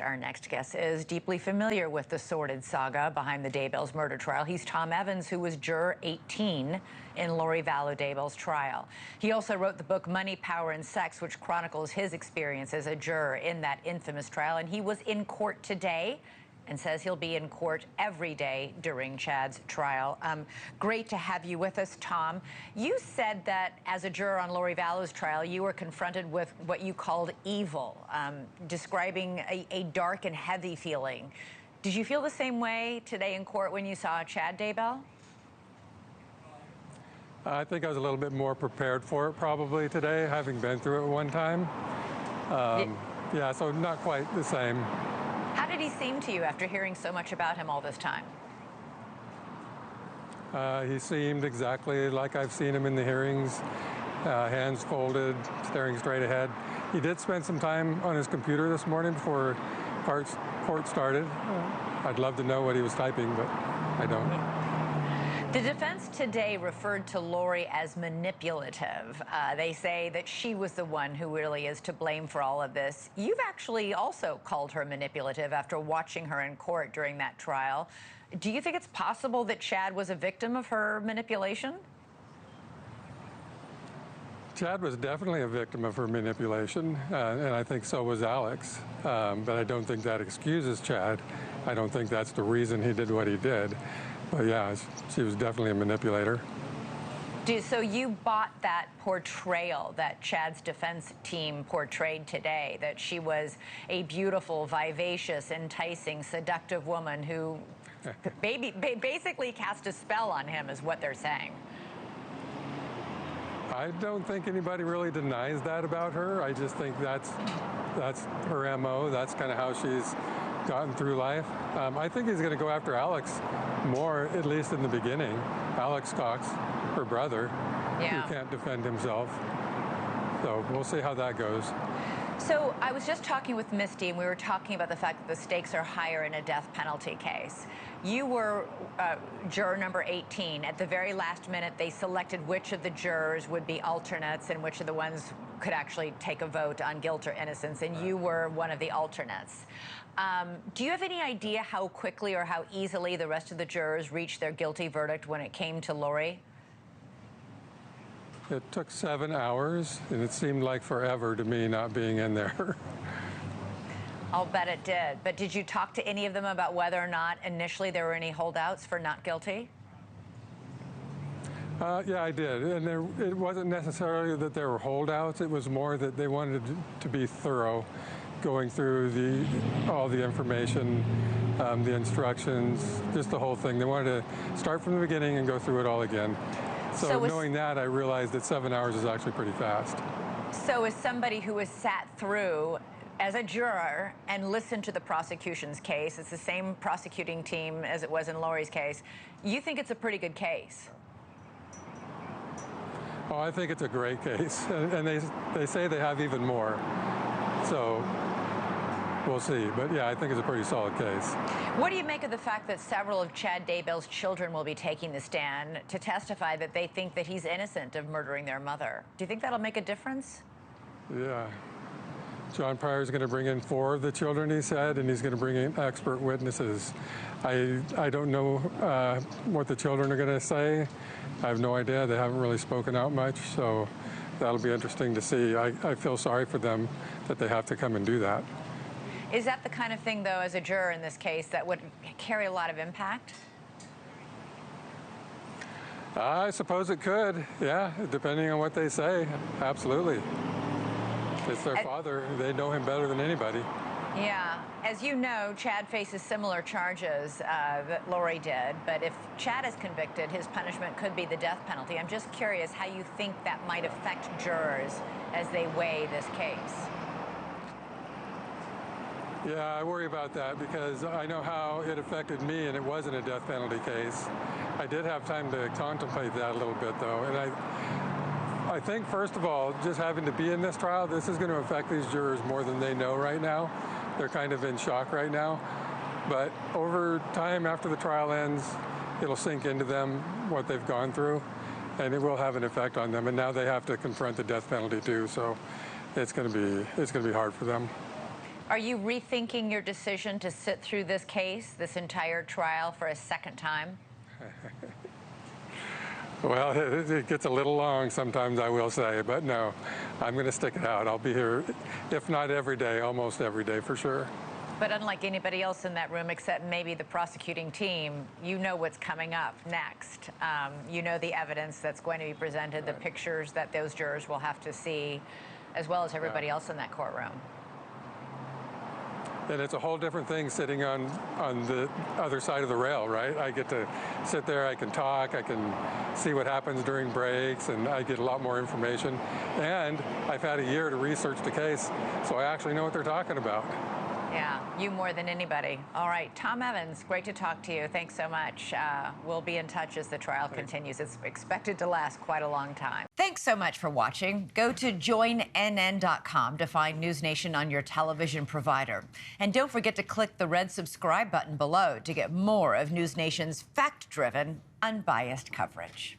Our next guest is deeply familiar with the sordid saga behind the Daybell's murder trial. He's Tom Evans, who was juror 18 in Lori Vallow Daybell's trial. He also wrote the book Money, Power, and Sex, which chronicles his experience as a juror in that infamous trial. And he was in court today and says he'll be in court every day during Chad's trial. Great to have you with us, Tom. You said that as a juror on Lori Vallow's trial, you were confronted with what you called evil, describing a dark and heavy feeling. Did you feel the same way today in court when you saw Chad Daybell? I think I was a little bit more prepared for it probably today, having been through it one time. Yeah, so not quite the same. How did he seem to you after hearing so much about him all this time? He seemed exactly like I've seen him in the hearings, hands folded, staring straight ahead. He did spend some time on his computer this morning before court started. I'd love to know what he was typing, but I don't. The defense today referred to Lori as manipulative. They say that she was the one who really is to blame for all of this. You've actually also called her manipulative after watching her in court during that trial. Do you think it's possible that Chad was a victim of her manipulation? Chad was definitely a victim of her manipulation, and I think so was Alex. But I don't think that excuses Chad. I don't think that's the reason he did what he did. But yeah, she was definitely a manipulator. So you bought that portrayal that Chad's defense team portrayed today, that she was a beautiful, vivacious, enticing, seductive woman who basically cast a spell on him, is what they're saying. I don't think anybody really denies that about her. I just think that's her MO. That's kind of how she's gotten through life. I think he's going to go after Alex more, at least in the beginning. Alex Cox, her brother, who can't defend himself. So we'll see how that goes. So I was just talking with Misty, and we were talking about the fact that the stakes are higher in a death penalty case. You were juror number 18. At the very last minute, they selected which of the jurors would be alternates and which of the ones could actually take a vote on guilt or innocence, and you were one of the alternates. Do you have any idea how quickly or how easily the rest of the jurors reached their guilty verdict when it came to Lori? It took 7 hours, and it seemed like forever to me not being in there. I'll bet it did. But did you talk to any of them about whether or not initially there were any holdouts for not guilty? Yeah, I did. And it wasn't necessarily that there were holdouts. It was more that they wanted to be thorough, going through all the information, the instructions, just the whole thing. They wanted to start from the beginning and go through it all again. So knowing that, I realized that 7 hours is actually pretty fast. So as somebody who has sat through as a juror and listened to the prosecution's case, it's the same prosecuting team as it was in Lori's case, you think it's a pretty good case? Oh, I think it's a great case. And they say they have even more. So we'll see. But yeah, I think it's a pretty solid case. What do you make of the fact that several of Chad Daybell's children will be taking the stand to testify that they think that he's innocent of murdering their mother? Do you think that'll make a difference? Yeah. John Pryor's going to bring in 4 of the children, he said, and he's going to bring in expert witnesses. I don't know what the children are going to say. I have no idea. They haven't really spoken out much, so that'll be interesting to see. I feel sorry for them that they have to come and do that. Is that the kind of thing, though, as a juror in this case, that would carry a lot of impact? I suppose it could, yeah, depending on what they say. Absolutely. It's their father. They know him better than anybody. Yeah. As you know, Chad faces similar charges that Lori did, but if Chad is convicted, his punishment could be the death penalty. I'm just curious how you think that might affect jurors as they weigh this case. Yeah, I worry about that because I know how it affected me, and it wasn't a death penalty case. I did have time to contemplate that a little bit, though, and I think, first of all, just having to be in this trial, this is going to affect these jurors more than they know right now. They're kind of in shock right now. But over time, after the trial ends, it'll sink into them what they've gone through, and it will have an effect on them. And now they have to confront the death penalty, too, so it's going to be hard for them. Are you rethinking your decision to sit through this case, this entire trial, for a second time? Well, it gets a little long sometimes, I will say, but no, I'm going to stick it out. I'll be here, if not every day, almost every day for sure. But unlike anybody else in that room, except maybe the prosecuting team, you know what's coming up next. You know the evidence that's going to be presented, the pictures that those jurors will have to see, as well as everybody else in that courtroom. And it's a whole different thing sitting on the other side of the rail, right? I get to sit there, I can talk, I can see what happens during breaks, and I get a lot more information. And I've had a year to research the case, so I actually know what they're talking about. Yeah, you more than anybody. All right, Tom Evans, great to talk to you. Thanks so much. We'll be in touch as the trial continues. It's expected to last quite a long time. Thanks so much for watching. Go to joinnn.com to find NewsNation on your television provider. And don't forget to click the red subscribe button below to get more of NewsNation's fact-driven, unbiased coverage.